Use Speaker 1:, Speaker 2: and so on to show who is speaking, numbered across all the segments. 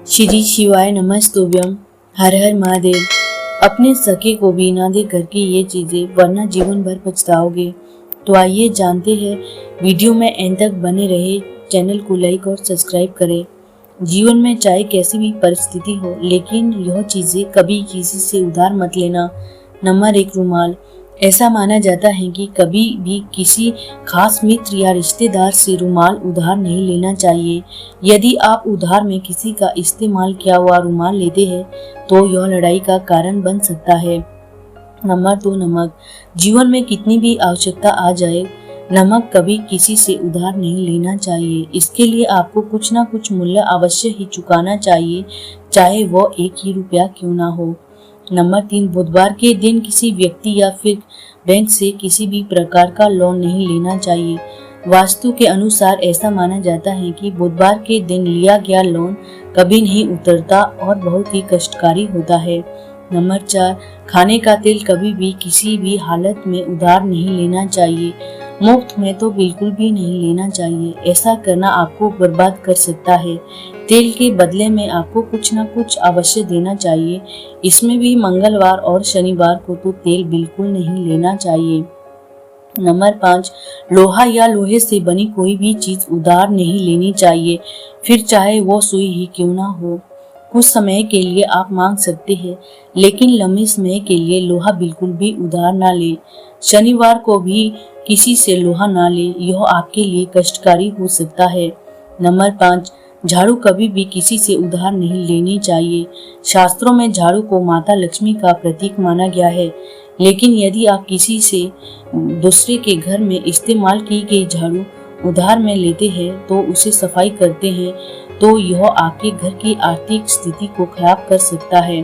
Speaker 1: श्री शिवाय नमस्तुभ्यम। हर हर महादेव। अपने सखे को भी ना दे करके ये चीजें, वरना जीवन भर पछताओगे। तो आइए जानते हैं, वीडियो में एंड तक बने रहे। चैनल को लाइक और सब्सक्राइब करें। जीवन में चाहे कैसी भी परिस्थिति हो, लेकिन यह चीजें कभी किसी से उधार मत लेना। नंबर 1, रुमाल। ऐसा माना जाता है कि कभी भी किसी खास मित्र या रिश्तेदार से रुमाल उधार नहीं लेना चाहिए। यदि आप उधार में किसी का इस्तेमाल किया हुआ रुमाल लेते हैं तो यह लड़ाई का कारण बन सकता है। नंबर 2, नमक। जीवन में कितनी भी आवश्यकता आ जाए, नमक कभी किसी से उधार नहीं लेना चाहिए। इसके लिए आपको कुछ ना कुछ मूल्य अवश्य ही चुकाना चाहिए, चाहे वो 1 ही रुपया क्यों ना हो। नंबर 3, बुधवार के दिन किसी व्यक्ति या फिर बैंक से किसी भी प्रकार का लोन नहीं लेना चाहिए। वास्तु के अनुसार ऐसा माना जाता है कि बुधवार के दिन लिया गया लोन कभी नहीं उतरता और बहुत ही कष्टकारी होता है। नंबर 4, खाने का तेल कभी भी किसी भी हालत में उधार नहीं लेना चाहिए। मुफ्त में तो बिल्कुल भी नहीं लेना चाहिए। ऐसा करना आपको बर्बाद कर सकता है। तेल के बदले में आपको कुछ ना कुछ अवश्य देना चाहिए। इसमें भी मंगलवार और शनिवार को तो तेल बिल्कुल नहीं लेना चाहिए। नंबर 5, लोहा या लोहे से बनी कोई भी चीज उधार नहीं लेनी चाहिए, फिर चाहे वो सुई ही क्यों ना हो। कुछ समय के लिए आप मांग सकते हैं, लेकिन लंबे समय के लिए लोहा बिल्कुल भी उधार ना ले। शनिवार को भी किसी से लोहा ना ले, यह आपके लिए कष्टकारी हो सकता है। नंबर 5, झाड़ू कभी भी किसी से उधार नहीं लेनी चाहिए। शास्त्रों में झाड़ू को माता लक्ष्मी का प्रतीक माना गया है, लेकिन यदि आप किसी से दूसरे के घर में इस्तेमाल की गई झाड़ू उधार में लेते हैं तो उसे सफाई करते हैं, तो यह आपके घर की आर्थिक स्थिति को खराब कर सकता है।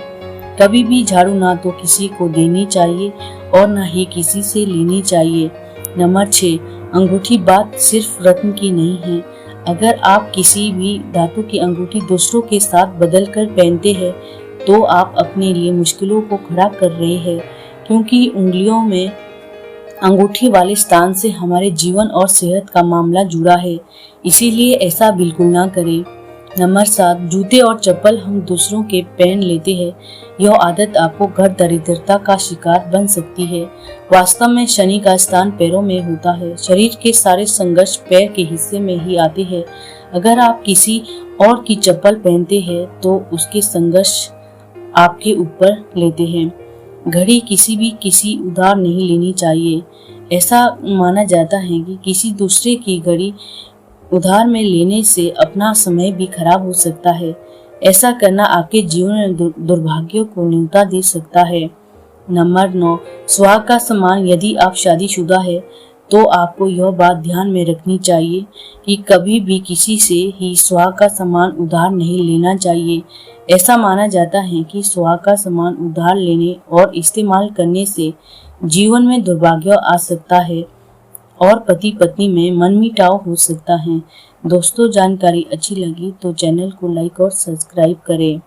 Speaker 1: कभी भी झाड़ू ना तो किसी को देनी चाहिए और ना ही किसी से लेनी चाहिए। नंबर 6, अंगूठी बात सिर्फ रत्न की नहीं है। अगर आप किसी भी धातु की अंगूठी दूसरों के साथ बदल कर पहनते हैं तो आप अपने लिए मुश्किलों को खड़ा कर रहे हैं, क्योंकि उंगलियों में अंगूठी वाले स्थान से हमारे जीवन और सेहत का मामला जुड़ा है। इसीलिए ऐसा बिल्कुल ना करें। नंबर 7, जूते और चप्पल हम दूसरों के पहन लेते हैं। यह आदत आपको घर दरिद्रता का शिकार बन सकती है। वास्तव में शनि का स्थान पैरों में होता है। शरीर के सारे संघर्ष पैर के हिस्से में ही आते हैं। अगर आप किसी और की चप्पल पहनते हैं तो उसके संघर्ष आपके ऊपर लेते हैं। घड़ी किसी उधार नहीं लेनी चाहिए। ऐसा माना जाता है कि किसी दूसरे की घड़ी उधार में लेने से अपना समय भी खराब हो सकता है। ऐसा करना आपके जीवन में दुर्भाग्यों को न्योता दे सकता है। नंबर 9, सुहाग का सामान। यदि आप शादीशुदा है तो आपको यह बात ध्यान में रखनी चाहिए कि कभी भी किसी से ही सुहाग का सामान उधार नहीं लेना चाहिए। ऐसा माना जाता है कि सुहाग का सामान उधार लेने और इस्तेमाल करने से जीवन में दुर्भाग्य आ सकता है और पति पत्नी में मनमुटाव हो सकता है। दोस्तों, जानकारी अच्छी लगी तो चैनल को लाइक और सब्सक्राइब करें।